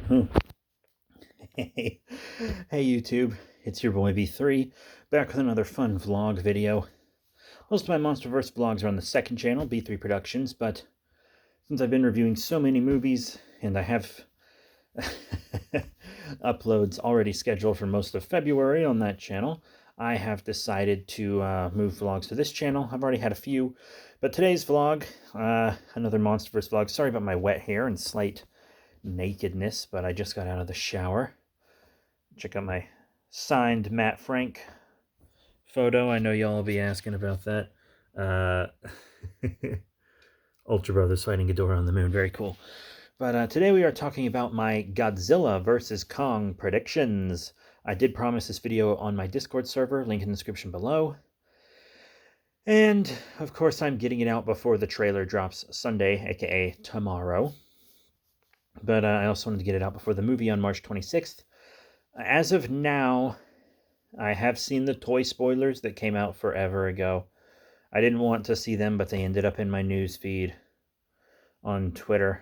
Hey, hey YouTube, it's your boy B3, back with another fun vlog video. Most of my MonsterVerse vlogs are on the second channel, B3 Productions, but since I've been reviewing so many movies, and I have uploads already scheduled for most of February on that channel, I have decided to move vlogs to this channel. I've already had a few, but today's vlog, another MonsterVerse vlog. Sorry about my wet hair and slight nakedness, but I just got out of the shower. Check out my signed Matt Frank photo. I know y'all will be asking about that. Uh, Ultra Brothers fighting Ghidorah on the moon. Very cool. But today we are talking about my Godzilla vs. Kong predictions. I did promise this video on my Discord server, link in the description below. And, of course, I'm getting it out before the trailer drops Sunday, aka tomorrow. But I also wanted to get it out before the movie on March 26th. As of now, I have seen the toy spoilers that came out forever ago. I didn't want to see them, but they ended up in my news feed on Twitter.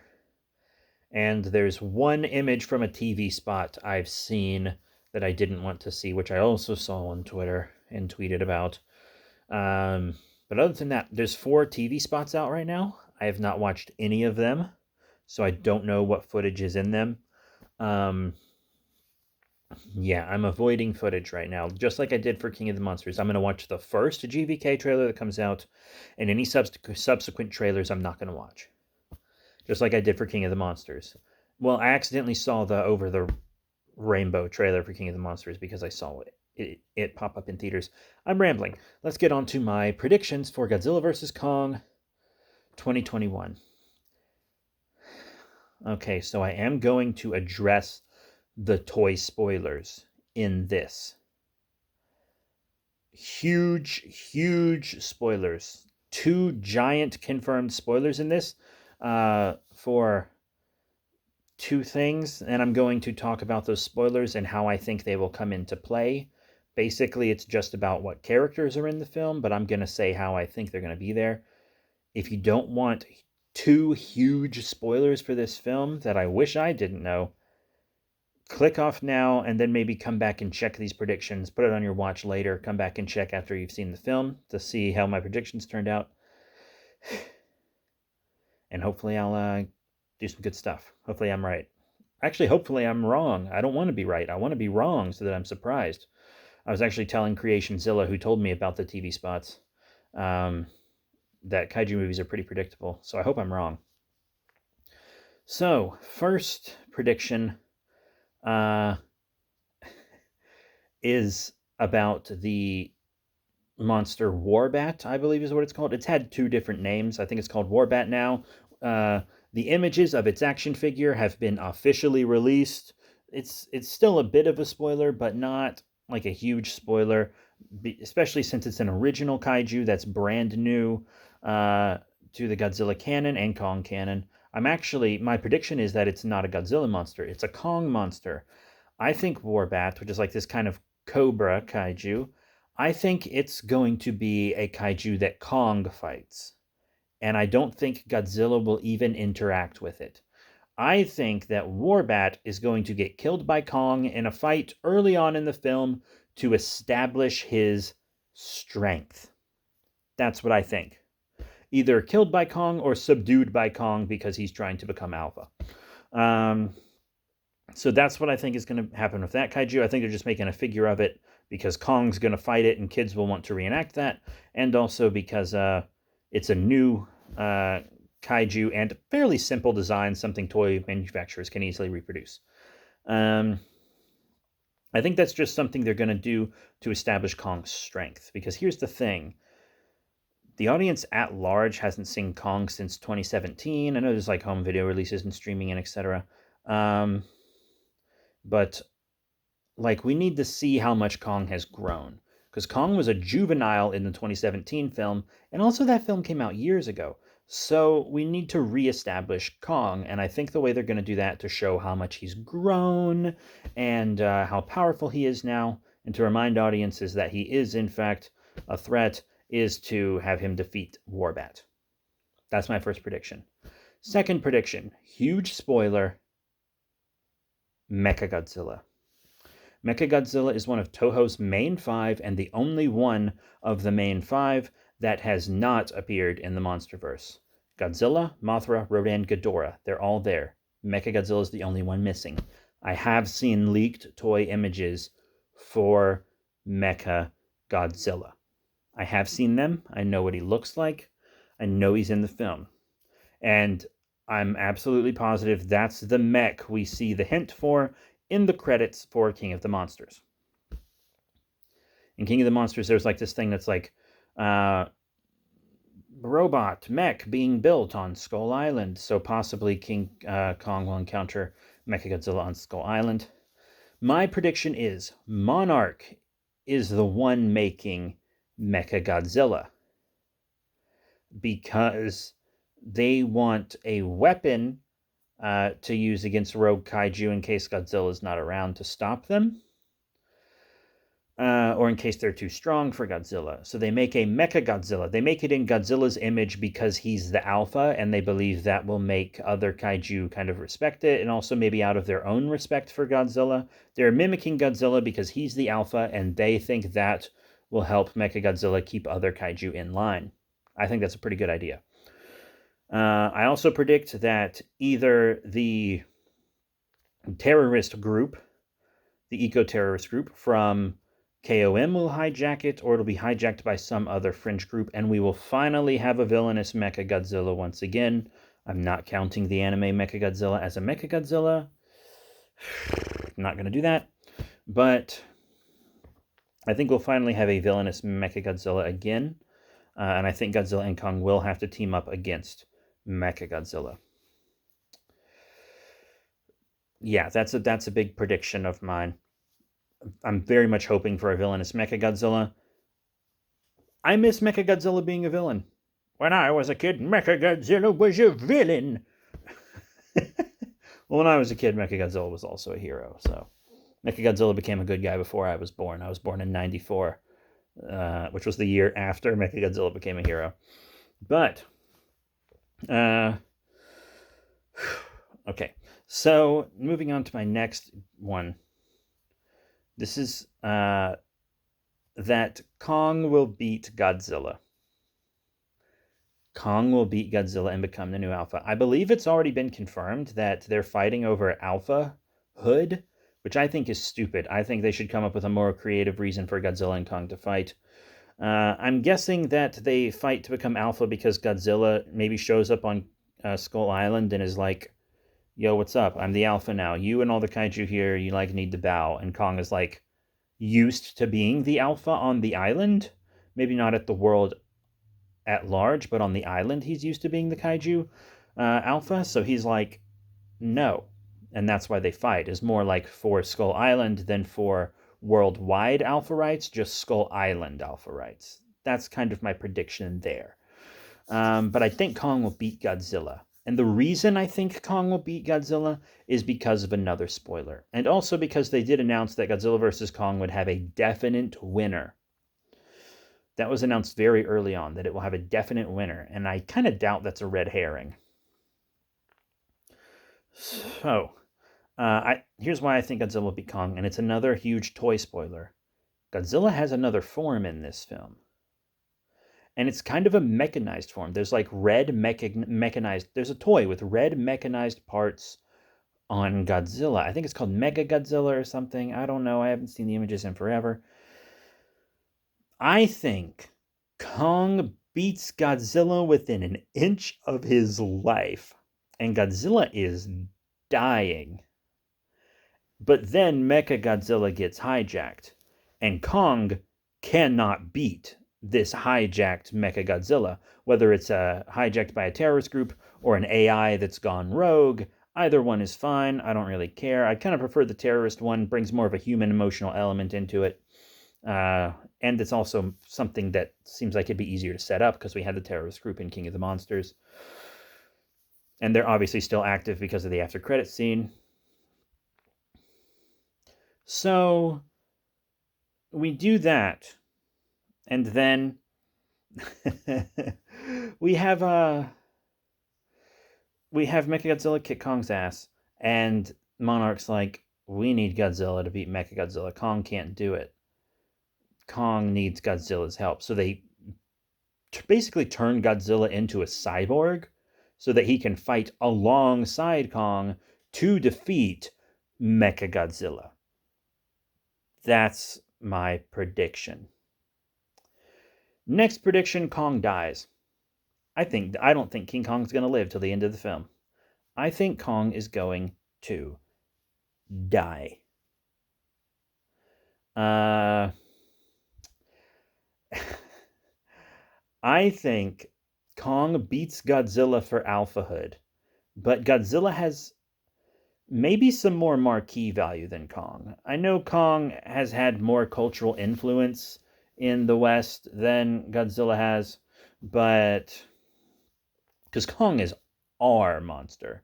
And there's one image from a TV spot I've seen that I didn't want to see, which I also saw on Twitter and tweeted about. But other than that, there's 4 TV spots out right now. I have not watched any of them, so I don't know what footage is in them. Yeah, I'm avoiding footage right now, just like I did for King of the Monsters. I'm going to watch the first GVK trailer that comes out, and any subsequent trailers I'm not going to watch. Just like I did for King of the Monsters. Well, I accidentally saw the Over the Rainbow trailer for King of the Monsters because I saw it pop up in theaters. I'm rambling. Let's get on to my predictions for Godzilla vs. Kong 2021. Okay, so I am going to address the toy spoilers in this. Huge spoilers. 2 giant confirmed spoilers in this for 2 things, and I'm going to talk about those spoilers and how I think they will come into play. Basically, it's just about what characters are in the film, but I'm going to say how I think they're going to be there. If you don't want 2 huge spoilers for this film that I wish I didn't know, click off now and then maybe come back and check these predictions. Put it on your watch later. Come back and check after you've seen the film to see how my predictions turned out. And hopefully I'll do some good stuff. Hopefully I'm right. Actually, hopefully I'm wrong. I don't want to be right. I want to be wrong so that I'm surprised. I was actually telling CreationZilla, who told me about the TV spots, that kaiju movies are pretty predictable. So I hope I'm wrong. So, first prediction is about the monster Warbat, I believe is what it's called. It's had 2 different names. I think it's called Warbat now. The images of its action figure have been officially released. It's still a bit of a spoiler, but not like a huge spoiler, especially since it's an original kaiju that's brand new to the Godzilla canon and Kong canon. My prediction is that it's not a Godzilla monster. It's a Kong monster. I think Warbat, which is like this kind of cobra kaiju, I think it's going to be a kaiju that Kong fights. And I don't think Godzilla will even interact with it. I think that Warbat is going to get killed by Kong in a fight early on in the film to establish his strength. That's what I think. Either killed by Kong or subdued by Kong because he's trying to become alpha. So that's what I think is going to happen with that kaiju. I think they're just making a figure of it because Kong's going to fight it and kids will want to reenact that. And also because it's a new kaiju and fairly simple design, something toy manufacturers can easily reproduce. I think that's just something they're going to do to establish Kong's strength. Because here's the thing. The audience at large hasn't seen Kong since 2017. I know there's like home video releases and streaming and etc. But like we need to see how much Kong has grown. Because Kong was a juvenile in the 2017 film, and also that film came out years ago. So we need to reestablish Kong, and I think the way they're going to do that to show how much he's grown and how powerful he is now, and to remind audiences that he is in fact a threat, is to have him defeat Warbat. That's my first prediction. Second prediction, huge spoiler. Mechagodzilla. Mechagodzilla is one of Toho's main 5 and the only one of the main 5 that has not appeared in the MonsterVerse. Godzilla, Mothra, Rodan, Ghidorah, they're all there. Mechagodzilla is the only one missing. I have seen leaked toy images for Mechagodzilla. I have seen them. I know what he looks like. I know he's in the film. And I'm absolutely positive that's the mech we see the hint for in the credits for King of the Monsters. In King of the Monsters, there's like this thing that's like robot mech being built on Skull Island. So possibly King Kong will encounter Mechagodzilla on Skull Island. My prediction is Monarch is the one making Mechagodzilla because they want a weapon to use against rogue kaiju in case Godzilla is not around to stop them. Or in case they're too strong for Godzilla. So they make a Mechagodzilla. They make it in Godzilla's image because he's the alpha, and they believe that will make other kaiju kind of respect it, and also maybe out of their own respect for Godzilla. They're mimicking Godzilla because he's the alpha, and they think that will help Mechagodzilla keep other kaiju in line. I think that's a pretty good idea. I also predict that either the terrorist group, the eco-terrorist group from KOM will hijack it, or it'll be hijacked by some other fringe group, and we will finally have a villainous Mechagodzilla once again. I'm not counting the anime Mechagodzilla as a Mechagodzilla. Not going to do that. But I think we'll finally have a villainous Mechagodzilla again. And I think Godzilla and Kong will have to team up against Mechagodzilla. Yeah, that's a big prediction of mine. I'm very much hoping for a villainous Mechagodzilla. I miss Mechagodzilla being a villain. When I was a kid, Mechagodzilla was a villain. Well, when I was a kid, Mechagodzilla was also a hero. So Mechagodzilla became a good guy before I was born. I was born in 94, which was the year after Mechagodzilla became a hero. But, okay. So moving on to my next one. This is that Kong will beat Godzilla. Kong will beat Godzilla and become the new Alpha. I believe it's already been confirmed that they're fighting over Alpha Hood, which I think is stupid. I think they should come up with a more creative reason for Godzilla and Kong to fight. I'm guessing that they fight to become Alpha because Godzilla maybe shows up on Skull Island and is like, yo, what's up? I'm the Alpha now. You and all the kaiju here, you like need to bow. And Kong is like used to being the Alpha on the island. Maybe not at the world at large, but on the island he's used to being the kaiju Alpha. So he's like, no. And that's why they fight, is more like for Skull Island than for worldwide Alpha rights, just Skull Island Alpha rights. That's kind of my prediction there. But I think Kong will beat Godzilla. And the reason I think Kong will beat Godzilla is because of another spoiler. And also because they did announce that Godzilla vs. Kong would have a definite winner. That was announced very early on, that it will have a definite winner. And I kind of doubt that's a red herring. So, here's why I think Godzilla will beat Kong. And it's another huge toy spoiler. Godzilla has another form in this film. And it's kind of a mechanized form. There's like red mechanized. There's a toy with red mechanized parts on Godzilla. I think it's called Mega Godzilla or something. I don't know. I haven't seen the images in forever. I think Kong beats Godzilla within an inch of his life. And Godzilla is dying. But then Mechagodzilla gets hijacked. And Kong cannot beat this hijacked Mechagodzilla, whether it's hijacked by a terrorist group or an AI that's gone rogue. Either one is fine. I don't really care. I kind of prefer the terrorist one. Brings more of a human emotional element into it. And it's also something that seems like it'd be easier to set up because we had the terrorist group in King of the Monsters. And they're obviously still active because of the after credits scene. So we do that. And then we have Mechagodzilla kick Kong's ass, and Monarch's like, we need Godzilla to beat Mechagodzilla. Kong can't do it. Kong needs Godzilla's help. So they basically turn Godzilla into a cyborg so that he can fight alongside Kong to defeat Mechagodzilla. That's my prediction. Next prediction, Kong dies. I don't think King Kong's going to live till the end of the film. I think Kong is going to die. I think Kong beats Godzilla for alphahood, but Godzilla has maybe some more marquee value than Kong. I know Kong has had more cultural influence in the West than Godzilla has, but because Kong is our monster.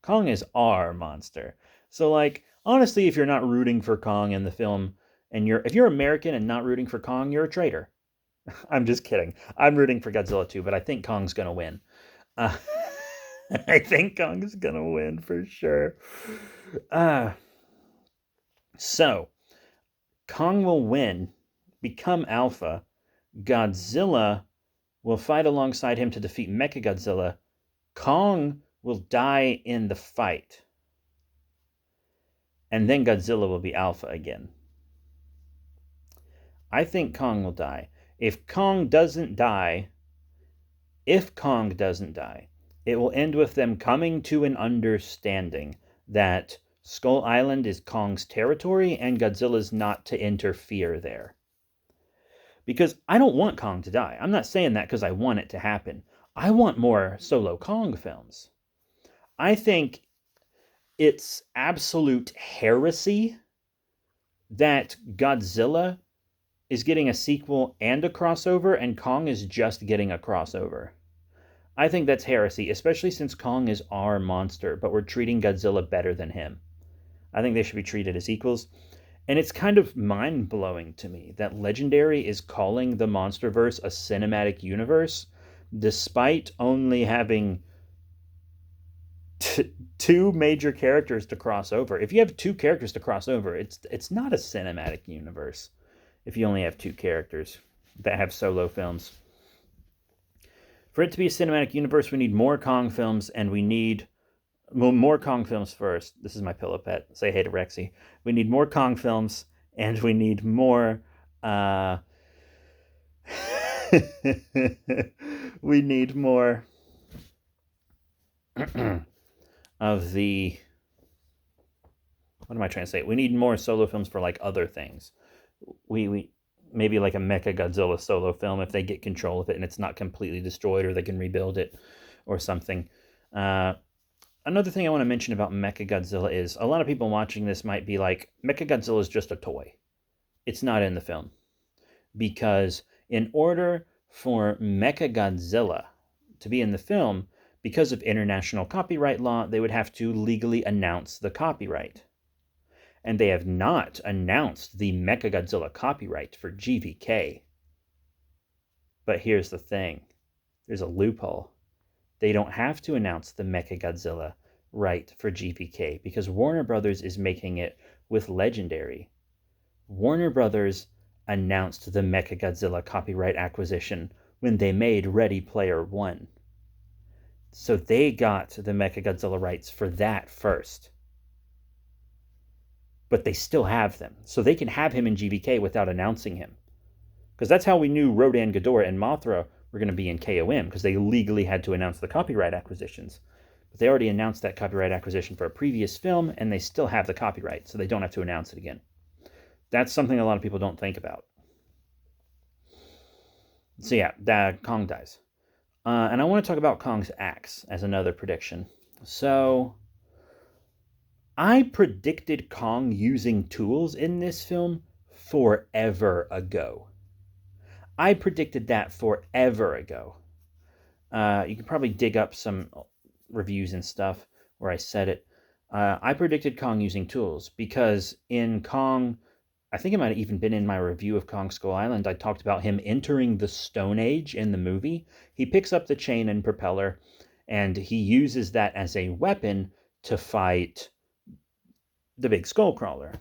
Kong is our monster. So like honestly, if you're not rooting for Kong in the film and if you're American and not rooting for Kong, you're a traitor. I'm just kidding. I'm rooting for Godzilla too, but I think Kong's going to win. Uh, I think Kong's going to win for sure. Uh, so, Kong will win, become Alpha. Godzilla will fight alongside him to defeat Mechagodzilla. Kong will die in the fight. And then Godzilla will be Alpha again. I think Kong will die. If Kong doesn't die, it will end with them coming to an understanding that Skull Island is Kong's territory and Godzilla's not to interfere there. Because I don't want Kong to die. I'm not saying that because I want it to happen. I want more solo Kong films. I think it's absolute heresy that Godzilla is getting a sequel and a crossover, and Kong is just getting a crossover. I think that's heresy, especially since Kong is our monster, but we're treating Godzilla better than him. I think they should be treated as equals. And it's kind of mind-blowing to me that Legendary is calling the MonsterVerse a cinematic universe, despite only having two major characters to cross over. If you have two characters to cross over, it's not a cinematic universe. If you only have two characters that have solo films. For it to be a cinematic universe, we need more Kong films, and we need more Kong films first. This is my pillow pet. Say hey to Rexy. We need more Kong films, and we need more. We need more of the. What am I trying to say? We need more solo films for like other things. We maybe like a Mechagodzilla solo film if they get control of it and it's not completely destroyed, or they can rebuild it or something. Another thing I want to mention about Mechagodzilla is a lot of people watching this might be like, Mechagodzilla is just a toy. It's not in the film. Because in order for Mechagodzilla to be in the film, because of international copyright law, they would have to legally announce the copyright. And they have not announced the Mechagodzilla copyright for GVK. But here's the thing. There's a loophole. They don't have to announce the Mechagodzilla right for GVK because Warner Brothers is making it with Legendary. Warner Brothers announced the Mechagodzilla copyright acquisition when they made Ready Player One. So they got the Mechagodzilla rights for that first. But they still have them. So they can have him in GVK without announcing him. Because that's how we knew Rodan, Ghidorah, and Mothra were going to be in KOM, because they legally had to announce the copyright acquisitions. But they already announced that copyright acquisition for a previous film, and they still have the copyright, so they don't have to announce it again. That's something a lot of people don't think about. So yeah, Kong dies. And I want to talk about Kong's axe as another prediction. So I predicted Kong using tools in this film forever ago. I predicted that forever ago. You can probably dig up some reviews and stuff where I said it. I predicted Kong using tools because in Kong, I think it might have even been in my review of Kong Skull Island, I talked about him entering the Stone Age in the movie. He picks up the chain and propeller, and he uses that as a weapon to fight the big skull crawler.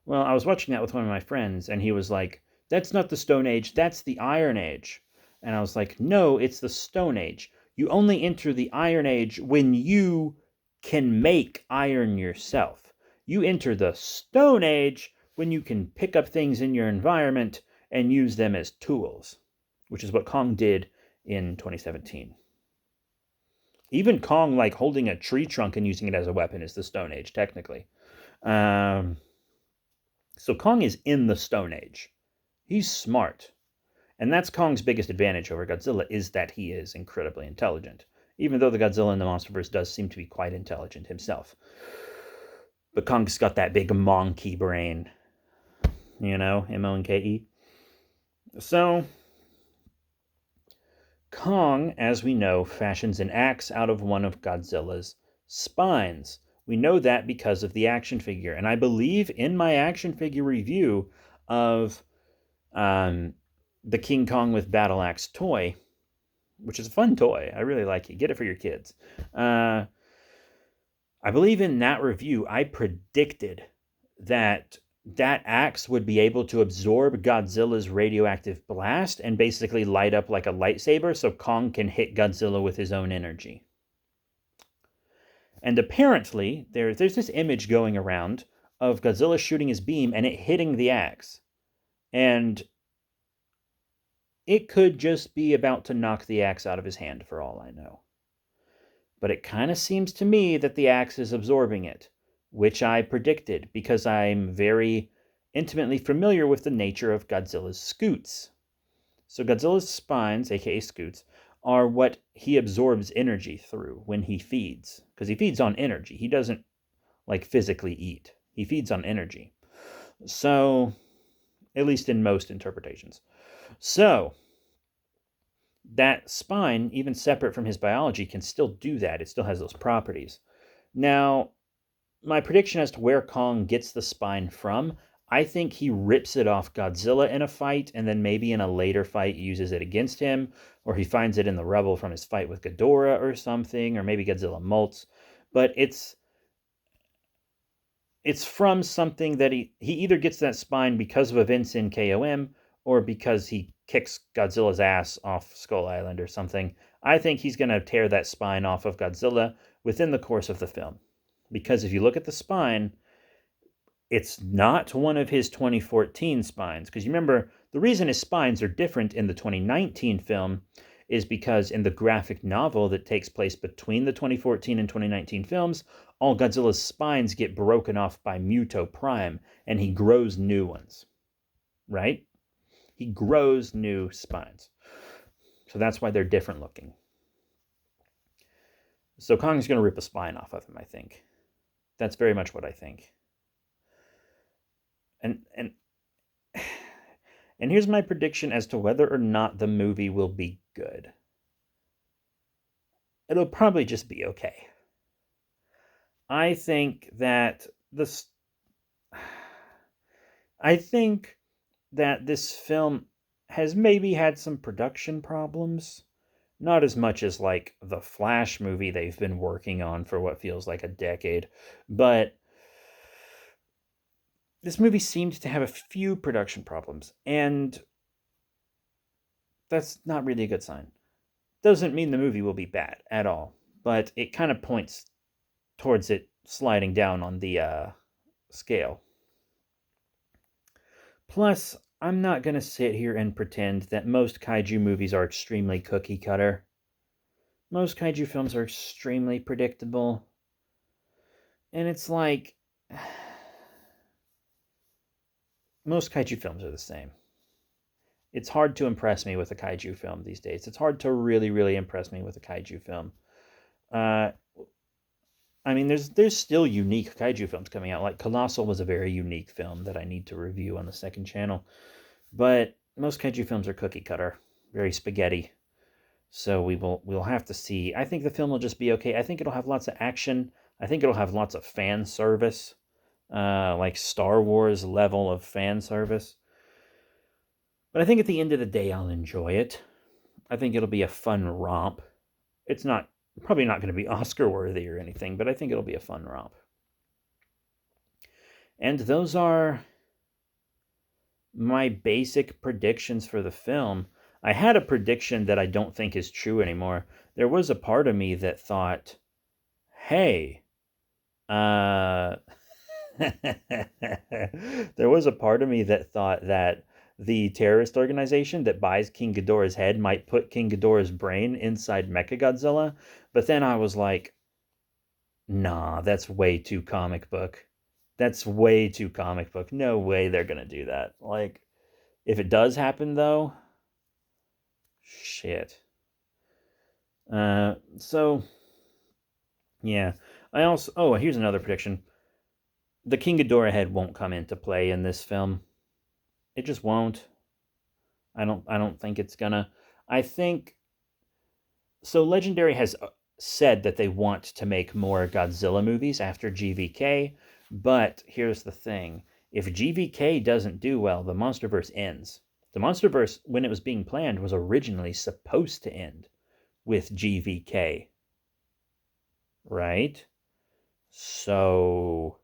Well, I was watching that with one of my friends, and he was like, "That's not the Stone Age, that's the Iron Age." And I was like, "No, it's the Stone Age. You only enter the Iron Age when you can make iron yourself. You enter the Stone Age when you can pick up things in your environment and use them as tools," which is what Kong did in 2017. Even Kong, like holding a tree trunk and using it as a weapon, is the Stone Age, technically. Um, so Kong is in the Stone Age. He's smart. And that's Kong's biggest advantage over Godzilla, is that he is incredibly intelligent. Even though the Godzilla in the MonsterVerse does seem to be quite intelligent himself. But Kong's got that big monkey brain. You know, M-O-N-K-E. So, Kong, as we know, fashions an axe out of one of Godzilla's spines. We know that because of the action figure. And I believe in my action figure review of the King Kong with Battle Axe toy, which is a fun toy. I really like it. Get it for your kids. I believe in that review, I predicted that that axe would be able to absorb Godzilla's radioactive blast and basically light up like a lightsaber so Kong can hit Godzilla with his own energy. And apparently, there's this image going around of Godzilla shooting his beam and it hitting the axe. And it could just be about to knock the axe out of his hand, for all I know. But it kind of seems to me that the axe is absorbing it, which I predicted because I'm very intimately familiar with the nature of Godzilla's scoots. So Godzilla's spines, aka scoots, are what he absorbs energy through when he feeds, because he feeds on energy. He doesn't like physically eat. He feeds on energy. So, at least in most interpretations. So, that spine, even separate from his biology, can still do that. It still has those properties. Now, my prediction as to where Kong gets the spine from, I think he rips it off Godzilla in a fight, and then maybe in a later fight uses it against him, or he finds it in the rubble from his fight with Ghidorah or something, or maybe Godzilla molts. But it's from something that he either gets that spine because of events in KOM, or because he kicks Godzilla's ass off Skull Island or something. I think he's going to tear that spine off of Godzilla within the course of the film. Because if you look at the spine, it's not one of his 2014 spines. Because you remember, the reason his spines are different in the 2019 film is because in the graphic novel that takes place between the 2014 and 2019 films, all Godzilla's spines get broken off by Muto Prime, and he grows new ones. Right? He grows new spines. So that's why they're different looking. So Kong's going to rip a spine off of him, I think. That's very much what I think. And here's my prediction as to whether or not the movie will be good. It'll probably just be okay. I think that this film has maybe had some production problems. Not as much as like the Flash movie they've been working on for what feels like a decade, but this movie seemed to have a few production problems, and that's not really a good sign. Doesn't mean the movie will be bad at all, but it kind of points towards it sliding down on the scale. Plus, I'm not going to sit here and pretend that most kaiju movies are extremely cookie cutter. Most kaiju films are extremely predictable. And it's like, most kaiju films are the same. It's hard to impress me with a kaiju film these days. It's hard to really, really impress me with a kaiju film. I mean, there's still unique kaiju films coming out. Like Colossal was a very unique film that I need to review on the second channel. But most kaiju films are cookie cutter, very spaghetti. So we'll have to see. I think the film will just be okay. I think it'll have lots of action. I think it'll have lots of fan service, like Star Wars level of fan service. But I think at the end of the day, I'll enjoy it. I think it'll be a fun romp. It's probably not going to be Oscar worthy or anything, but I think it'll be a fun romp. And those are my basic predictions for the film. I had a prediction that I don't think is true anymore. There was a part of me that thought, hey, uh, there was a part of me that thought that the terrorist organization that buys King Ghidorah's head might put King Ghidorah's brain inside Mechagodzilla, but then I was like, nah, that's way too comic book. That's way too comic book. No way they're gonna do that. Like, if it does happen though, shit. So yeah. I also here's another prediction. The King Ghidorah head won't come into play in this film. It just won't. I don't think it's gonna. I think so. Legendary has said that they want to make more Godzilla movies after GVK, but here's the thing: if GVK doesn't do well, the MonsterVerse ends. The MonsterVerse, when it was being planned, was originally supposed to end with GVK, right? So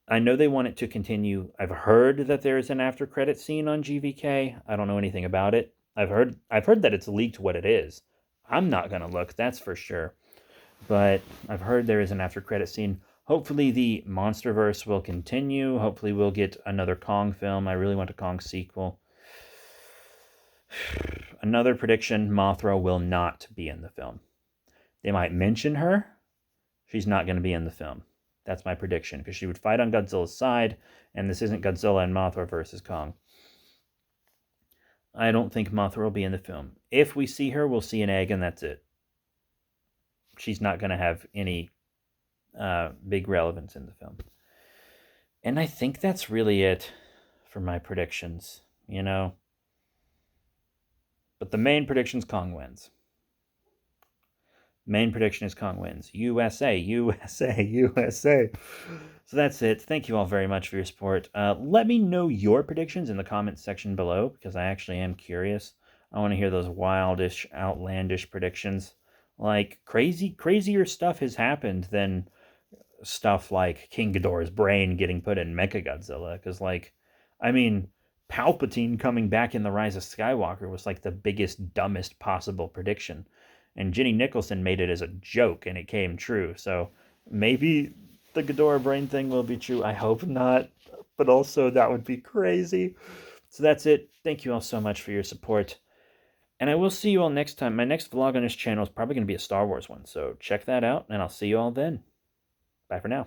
I know they want it to continue. I've heard that there is an after credit scene on GVK. I don't know anything about it. I've heard that it's leaked what it is. I'm not gonna look, that's for sure. But I've heard there is an after credit scene. Hopefully the MonsterVerse will continue. Hopefully we'll get another Kong film. I really want a Kong sequel. Another prediction, Mothra will not be in the film. They might mention her. She's not going to be in the film. That's my prediction, because she would fight on Godzilla's side, and this isn't Godzilla and Mothra versus Kong. I don't think Mothra will be in the film. If we see her, we'll see an egg, and that's it. She's not going to have any big relevance in the film. And I think that's really it for my predictions, you know? But the main prediction's Kong wins. Main prediction is Kong wins. USA, USA, USA. So that's it. Thank you all very much for your support. Let me know your predictions in the comments section below, because I actually am curious. I want to hear those wildish, outlandish predictions. Like, crazier stuff has happened than stuff like King Ghidorah's brain getting put in Mechagodzilla. Because, like, I mean, Palpatine coming back in The Rise of Skywalker was like the biggest, dumbest possible prediction. And Jenny Nicholson made it as a joke, and it came true. So maybe the Ghidorah brain thing will be true. I hope not, but also that would be crazy. So that's it. Thank you all so much for your support. And I will see you all next time. My next vlog on this channel is probably going to be a Star Wars one, so check that out, and I'll see you all then. Bye for now.